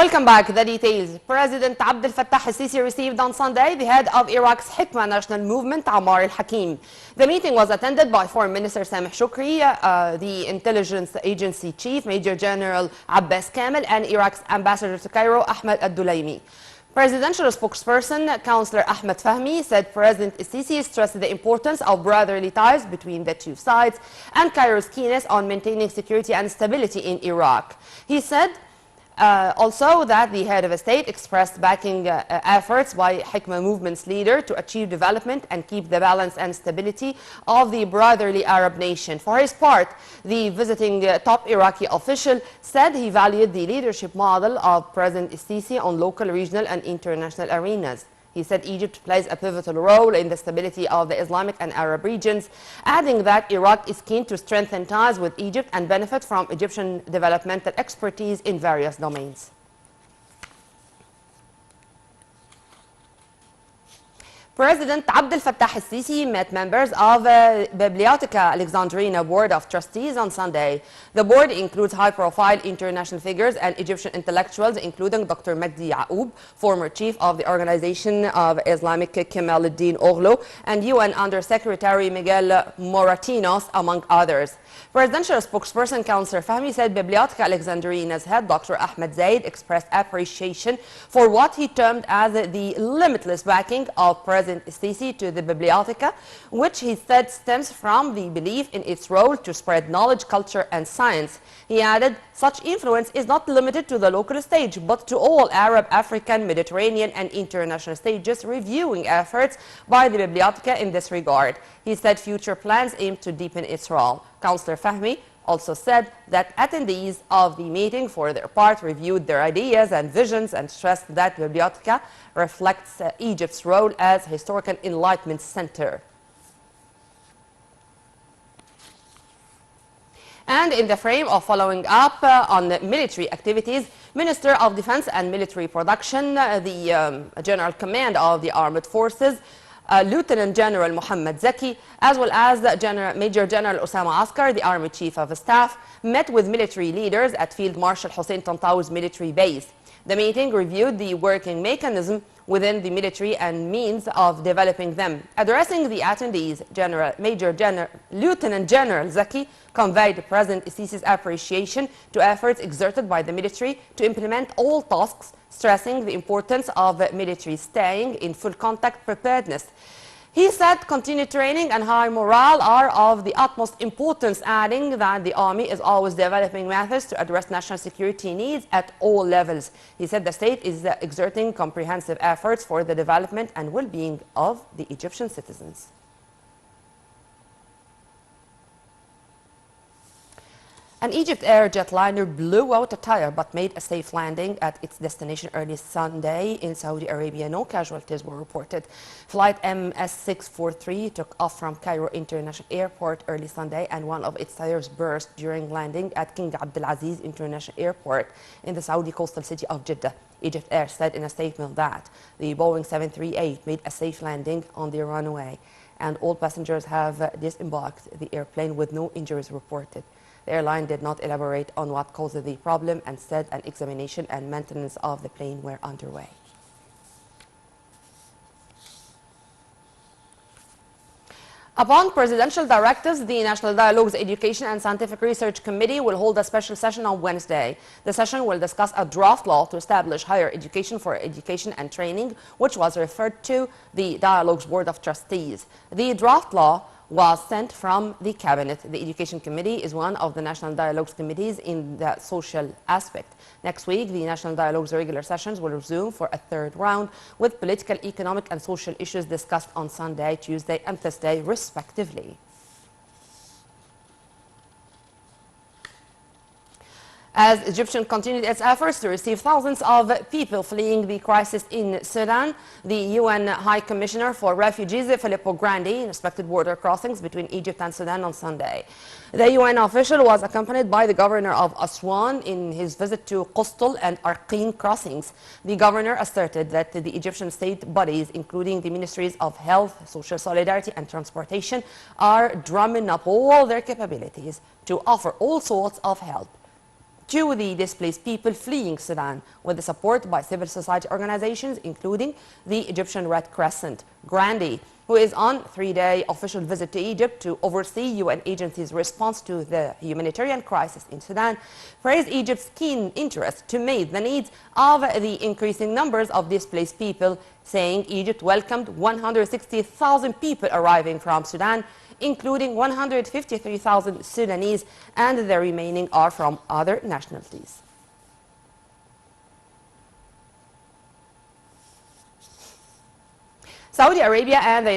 Welcome back. The details. President Abdel Fattah al-Sisi received on Sunday the head of Iraq's Hikma National Movement, Ammar al-Hakim. The meeting was attended by Foreign Minister Sameh Shukri, the intelligence agency chief, Major General Abbas Kamel, and Iraq's ambassador to Cairo, Ahmed al-Dulaimi. Presidential spokesperson, Councillor Ahmed Fahmy, said President al-Sisi stressed the importance of brotherly ties between the two sides and Cairo's keenness on maintaining security and stability in Iraq. He said also that the head of state expressed backing efforts by Hikma movement's leader to achieve development and keep the balance and stability of the brotherly Arab nation. For his part, the visiting top Iraqi official said he valued the leadership model of President al-Sisi on local, regional and international arenas. He said Egypt plays a pivotal role in the stability of the Islamic and Arab regions, adding that Iraq is keen to strengthen ties with Egypt and benefit from Egyptian developmental expertise in various domains. President Abdel Fattah al-Sisi met members of Bibliotheca Alexandrina Board of Trustees on Sunday. The board includes high-profile international figures and Egyptian intellectuals, including Dr. Magdi Yaoub, former chief of the Organization of Islamic Kemal al-Din Oghlo, and UN Under-Secretary Miguel Moratinos, among others. Presidential spokesperson Councillor Fahmy said Bibliotheca Alexandrina's head, Dr. Ahmed Zaid, expressed appreciation for what he termed as the limitless backing of President al-Sisi to the Bibliotheca, which he said stems from the belief in its role to spread knowledge, culture and science. He added, such influence is not limited to the local stage, but to all Arab, African, Mediterranean and international stages, reviewing efforts by the Bibliotheca in this regard. He said future plans aim to deepen its role. Councillor Fahmy also said that attendees of the meeting, for their part, reviewed their ideas and visions and stressed that Bibliotheca reflects Egypt's role as historical enlightenment center. And in the frame of following up on military activities, Minister of Defense and Military Production, the General Command of the Armed Forces, Lieutenant General Mohammed Zaki, as well as Major General Osama Askar, the Army Chief of Staff, met with military leaders at Field Marshal Hussein Tantawi's military base. The meeting reviewed the working mechanism within the military and means of developing them. Addressing the attendees, Lieutenant General Zaki conveyed President al-Sisi's appreciation to efforts exerted by the military to implement all tasks, stressing the importance of military staying in full contact preparedness. He said continued training and high morale are of the utmost importance, adding that the army is always developing methods to address national security needs at all levels. He said the state is exerting comprehensive efforts for the development and well-being of the Egyptian citizens. An Egypt Air jetliner blew out a tire but made a safe landing at its destination early Sunday in Saudi Arabia. No casualties were reported. Flight MS-643 took off from Cairo International Airport early Sunday, and one of its tires burst during landing at King Abdulaziz International Airport in the Saudi coastal city of Jeddah. Egypt Air said in a statement that the Boeing 738 made a safe landing on the runway, and all passengers have disembarked the airplane with no injuries reported. The airline did not elaborate on what caused the problem and said an examination and maintenance of the plane were underway. Upon presidential directives, the National Dialogue's Education and Scientific Research Committee will hold a special session on Wednesday. The session will discuss a draft law to establish higher education for education and training, which was referred to the Dialogue's Board of Trustees. The draft law was sent from the Cabinet. The Education Committee is one of the National Dialogue's committees in the social aspect. Next week, the National Dialogue's regular sessions will resume for a third round, with political, economic and social issues discussed on Sunday, Tuesday and Thursday, respectively. As Egypt continued its efforts to receive thousands of people fleeing the crisis in Sudan, the UN High Commissioner for Refugees, Filippo Grandi, inspected border crossings between Egypt and Sudan on Sunday. The UN official was accompanied by the governor of Aswan in his visit to Qustul and Arqin crossings. The governor asserted that the Egyptian state bodies, including the ministries of health, social solidarity and transportation, are drumming up all their capabilities to offer all sorts of help to the displaced people fleeing Sudan, with the support by civil society organizations, including the Egyptian Red Crescent. Grandi, who is on a 3-day official visit to Egypt to oversee UN agencies' response to the humanitarian crisis in Sudan, praised Egypt's keen interest to meet the needs of the increasing numbers of displaced people, saying Egypt welcomed 160,000 people arriving from Sudan, including 153,000 Sudanese, and the remaining are from other nationalities. Saudi Arabia and the